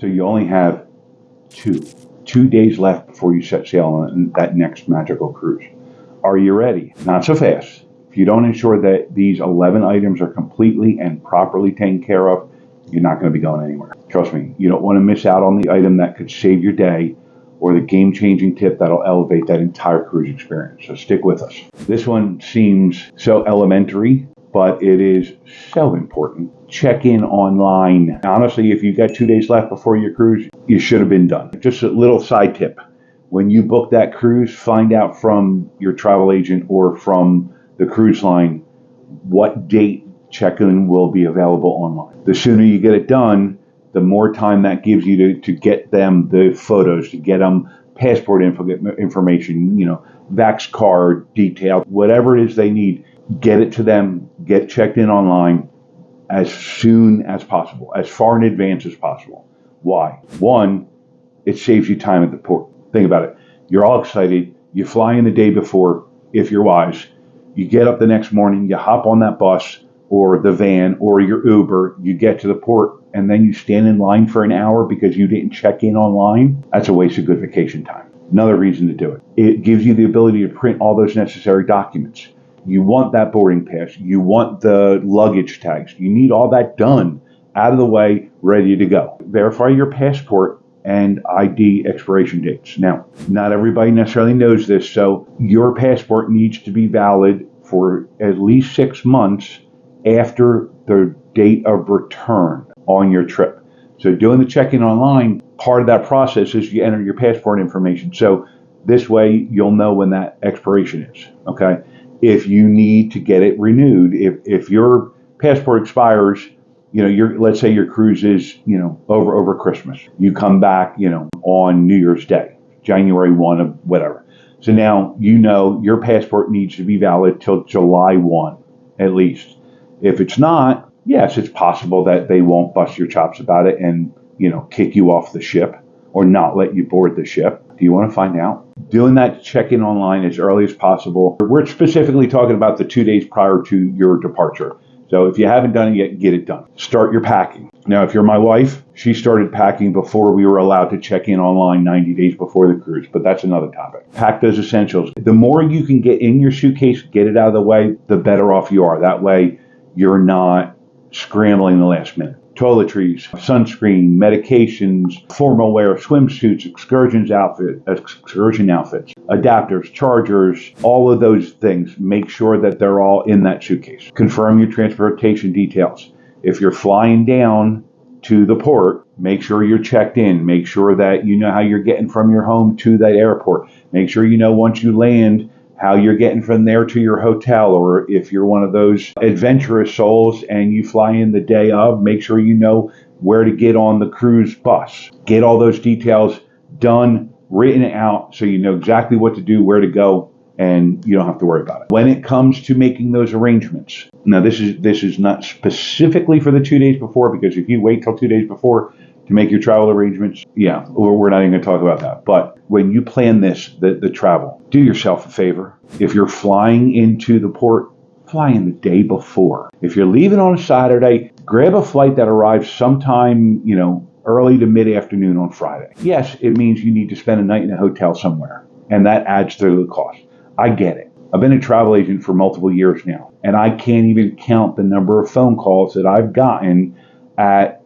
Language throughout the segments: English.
So you only have two days left before you set sail on that next magical cruise. Are you ready? Not so fast. If you don't ensure that these 11 items are completely and properly taken care of, you're not going to be going anywhere. Trust me, you don't want to miss out on the item that could save your day or the game-changing tip that'll elevate that entire cruise experience. So stick with us. This one seems so elementary, but it is so important. Check in online. Honestly, if you've got 2 days left before your cruise, you should have been done. Just a little side tip. When you book that cruise, find out from your travel agent or from the cruise line what date check-in will be available online. The sooner you get it done, the more time that gives you to get them the photos, to get them passport information, vax card details, whatever it is they need, get it to them, get checked in online as soon as possible, as far in advance as possible. Why? One, it saves you time at the port. Think about it. You're all excited. You fly in the day before, if you're wise. You get up the next morning, you hop on that bus or the van or your Uber, you get to the port, and then you stand in line for an hour because you didn't check in online. That's a waste of good vacation time. Another reason to do it. It gives you the ability to print all those necessary documents. You want that boarding pass. You want the luggage tags. You need all that done, out of the way, ready to go. Verify your passport and ID expiration dates. Now, not everybody necessarily knows this, so your passport needs to be valid for at least 6 months after the date of return on your trip. So doing the check-in online, part of that process is you enter your passport information. So this way you'll know when that expiration is, okay? If you need to get it renewed, if your passport expires, let's say your cruise is, over Christmas. You come back, on New Year's Day, January 1 of whatever. So now your passport needs to be valid till July 1 at least. If it's not, yes, it's possible that they won't bust your chops about it and, kick you off the ship or not let you board the ship. Do you want to find out? Doing that check-in online as early as possible. We're specifically talking about the 2 days prior to your departure. So if you haven't done it yet, get it done. Start your packing. Now, if you're my wife, she started packing before we were allowed to check in online 90 days before the cruise, but that's another topic. Pack those essentials. The more you can get in your suitcase, get it out of the way, the better off you are. That way, you're not scrambling the last minute. Toiletries, sunscreen, medications, formal wear, swimsuits, excursion outfits, adapters, chargers, all of those things. Make sure that they're all in that suitcase. Confirm your transportation details. If you're flying down to the port, make sure you're checked in. Make sure that you know how you're getting from your home to that airport. Make sure you know once you land how you're getting from there to your hotel, or if you're one of those adventurous souls and you fly in the day of, make sure you know where to get on the cruise bus. Get all those details done, written out, so you know exactly what to do, where to go, and you don't have to worry about it. When it comes to making those arrangements, now this is not specifically for the 2 days before, because if you wait till 2 days before to make your travel arrangements, we're not even going to talk about that. But when you plan the travel, do yourself a favor. If you're flying into the port, fly in the day before. If you're leaving on a Saturday, grab a flight that arrives sometime, early to mid-afternoon on Friday. Yes, it means you need to spend a night in a hotel somewhere, and that adds to the cost. I get it. I've been a travel agent for multiple years now, and I can't even count the number of phone calls that I've gotten at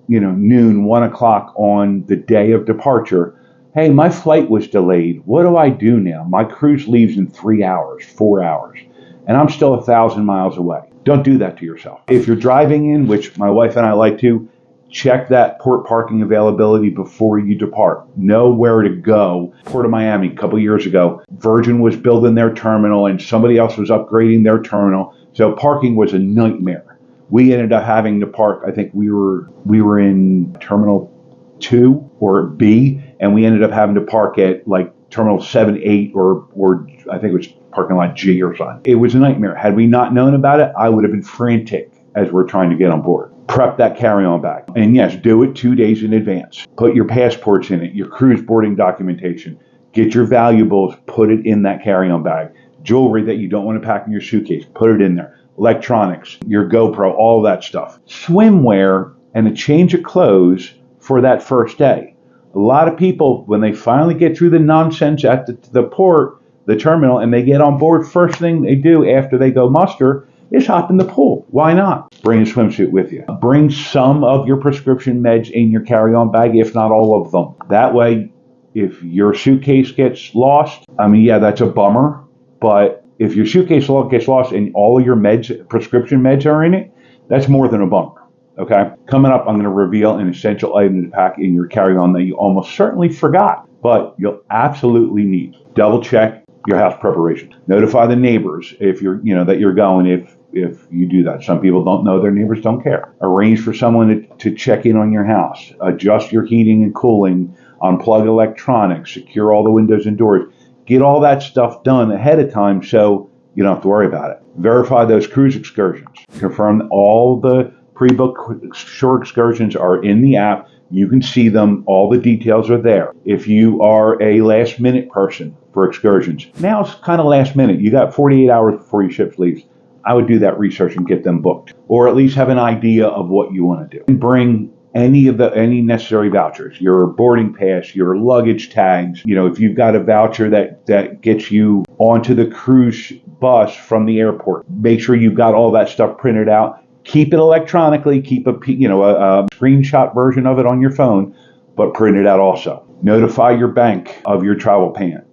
noon, 1 o'clock on the day of departure. Hey, my flight was delayed. What do I do now? My cruise leaves in 3 hours, 4 hours, and I'm still 1,000 miles away. Don't do that to yourself. If you're driving in, which my wife and I like to, check that port parking availability before you depart. Know where to go. Port of Miami, a couple years ago, Virgin was building their terminal and somebody else was upgrading their terminal. So parking was a nightmare. We ended up having to park, I think we were in Terminal 2 or B, and we ended up having to park at like Terminal 7, 8, or I think it was parking lot G or something. It was a nightmare. Had we not known about it, I would have been frantic as we're trying to get on board. Prep that carry-on bag. And yes, do it 2 days in advance. Put your passports in it, your cruise boarding documentation. Get your valuables, put it in that carry-on bag. Jewelry that you don't want to pack in your suitcase, put it in there. Electronics, your GoPro, all that stuff. Swimwear and a change of clothes for that first day. A lot of people, when they finally get through the nonsense at the port, the terminal, and they get on board, first thing they do after they go muster is hop in the pool. Why not? Bring a swimsuit with you. Bring some of your prescription meds in your carry-on bag, if not all of them. That way, if your suitcase gets lost, I mean, yeah, that's a bummer, but if your suitcase gets lost and all of your meds, prescription meds are in it, that's more than a bummer. Okay? Coming up, I'm going to reveal an essential item to pack in your carry-on that you almost certainly forgot, but you'll absolutely need. Double check your house preparation. Notify the neighbors if you're, that you're going, if you do that. Some people don't know, their neighbors don't care. Arrange for someone to check in on your house. Adjust your heating and cooling. Unplug electronics. Secure all the windows and doors. Get all that stuff done ahead of time so you don't have to worry about it. Verify those cruise excursions. Confirm all the pre-booked shore excursions are in the app. You can see them. All the details are there. If you are a last minute person for excursions, now it's kind of last minute. You got 48 hours before your ship leaves. I would do that research and get them booked, or at least have an idea of what you want to do. And bring any necessary vouchers, your boarding pass, your luggage tags. If you've got a voucher that gets you onto the cruise bus from the airport, make sure you've got all that stuff printed out. Keep it electronically. Keep a screenshot version of it on your phone, but print it out also. Notify your bank of your travel plans.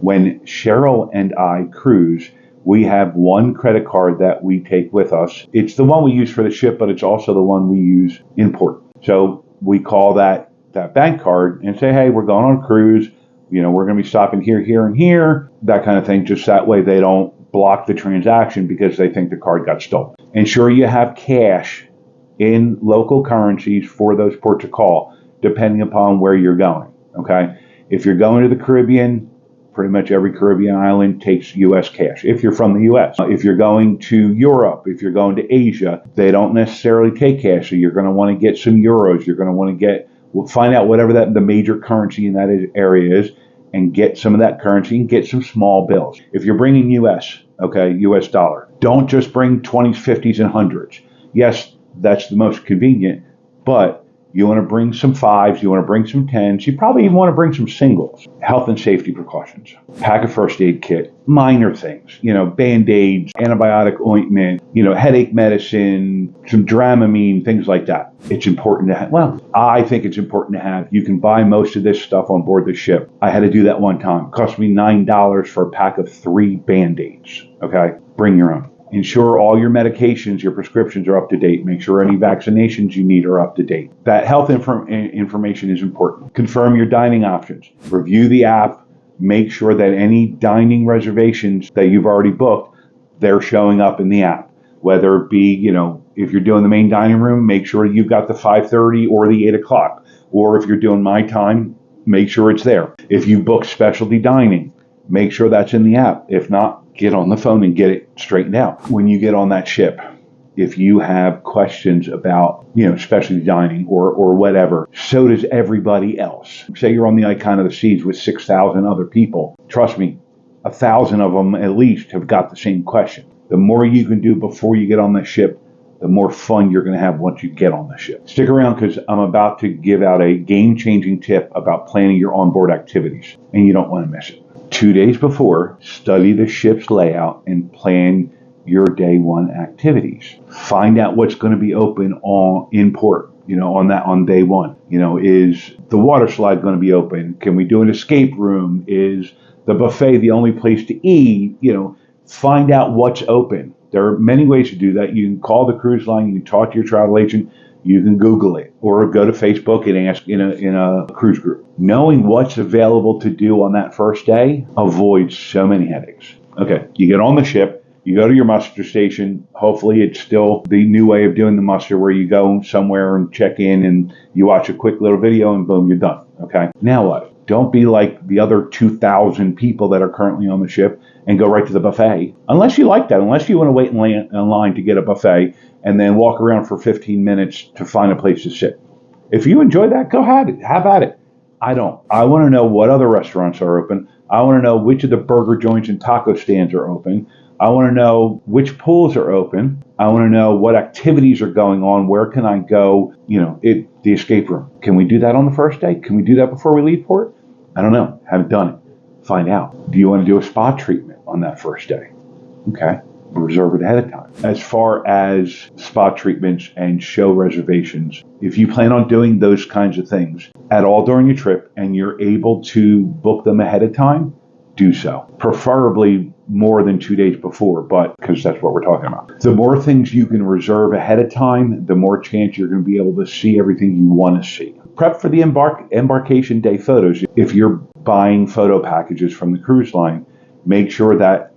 When Cheryl and I cruise, we have one credit card that we take with us. It's the one we use for the ship, but it's also the one we use in port. So we call that bank card and say, hey, we're going on a cruise. We're going to be stopping here, here, and here, that kind of thing. Just that way they don't block the transaction because they think the card got stolen. Ensure you have cash in local currencies for those ports of call, depending upon where you're going. Okay? If you're going to the Caribbean, pretty much every Caribbean island takes U.S. cash, if you're from the U.S. If you're going to Europe, if you're going to Asia, they don't necessarily take cash, so you're going to want to get some euros. You're going to want to find out whatever the major currency in that area is, and get some of that currency and get some small bills. If you're bringing U.S., U.S. dollar, don't just bring 20s, 50s, and 100s. Yes, that's the most convenient, but you want to bring some 5s, you want to bring some 10s, you probably even want to bring some singles. Health and safety precautions. Pack a first aid kit, minor things, Band-Aids, antibiotic ointment, headache medicine, some Dramamine, things like that. It's important to have, I think it's important to have. You can buy most of this stuff on board the ship. I had to do that one time. It cost me $9 for a pack of 3 Band-Aids, okay? Bring your own. Ensure all your medications, your prescriptions are up to date. Make sure any vaccinations you need are up to date. That health information is important. Confirm your dining options. Review the app. Make sure that any dining reservations that you've already booked, they're showing up in the app. Whether it be, if you're doing the main dining room, make sure you've got the 5:30 or the 8 o'clock. Or if you're doing my time, make sure it's there. If you book specialty dining, make sure that's in the app. If not, get on the phone and get it straightened out. When you get on that ship, if you have questions about, specialty dining or whatever, so does everybody else. Say you're on the Icon of the Seas with 6,000 other people. Trust me, 1,000 of them at least have got the same question. The more you can do before you get on the ship, the more fun you're going to have once you get on the ship. Stick around because I'm about to give out a game-changing tip about planning your onboard activities, and you don't want to miss it. 2 days before, study the ship's layout and plan your day one activities. Find out what's going to be open in port, on day one. Is the water slide going to be open? Can we do an escape room? Is the buffet the only place to eat? Find out what's open. There are many ways to do that. You can call the cruise line, you can talk to your travel agent, you can Google it, or go to Facebook and ask in a cruise group. Knowing what's available to do on that first day avoids so many headaches. Okay, you get on the ship, you go to your muster station. Hopefully it's still the new way of doing the muster where you go somewhere and check in and you watch a quick little video and boom, you're done. Okay, now what? Don't be like the other 2,000 people that are currently on the ship and go right to the buffet. Unless you like that, unless you want to wait in line to get a buffet and then walk around for 15 minutes to find a place to sit. If you enjoy that, go ahead, have at it. I don't. I want to know what other restaurants are open. I want to know which of the burger joints and taco stands are open. I want to know which pools are open. I want to know what activities are going on. Where can I go? The escape room. Can we do that on the first day? Can we do that before we leave port? I don't know. Haven't done it. Find out. Do you want to do a spa treatment on that first day? Okay. Reserve it ahead of time. As far as spa treatments and show reservations, if you plan on doing those kinds of things at all during your trip and you're able to book them ahead of time, do so. Preferably more than 2 days before, but because that's what we're talking about. The more things you can reserve ahead of time, the more chance you're going to be able to see everything you want to see. Prep for the embarkation day photos. If you're buying photo packages from the cruise line, make sure that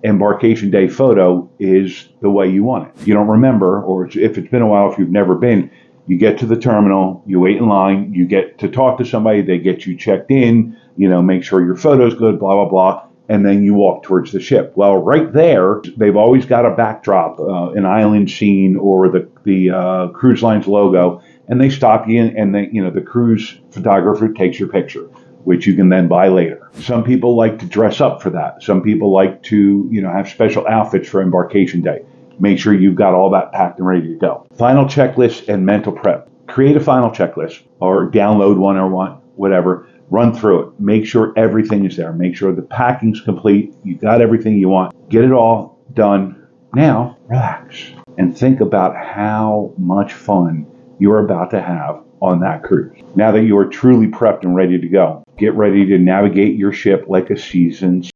embarkation day photo is the way you want it. If you don't remember, or if it's been a while, if you've never been, you get to the terminal, you wait in line, you get to talk to somebody, they get you checked in, make sure your photo's good, blah, blah, blah, and then you walk towards the ship. Well, right there, they've always got a backdrop, an island scene or the cruise line's logo, and they stop you and the cruise photographer takes your picture, which you can then buy later. Some people like to dress up for that. Some people like to, have special outfits for embarkation day. Make sure you've got all that packed and ready to go. Final checklist and mental prep. Create a final checklist or download one or whatever. Run through it. Make sure everything is there. Make sure the packing's complete. You got everything you want. Get it all done. Now, relax and think about how much fun you're about to have on that cruise. Now that you are truly prepped and ready to go, get ready to navigate your ship like a seasoned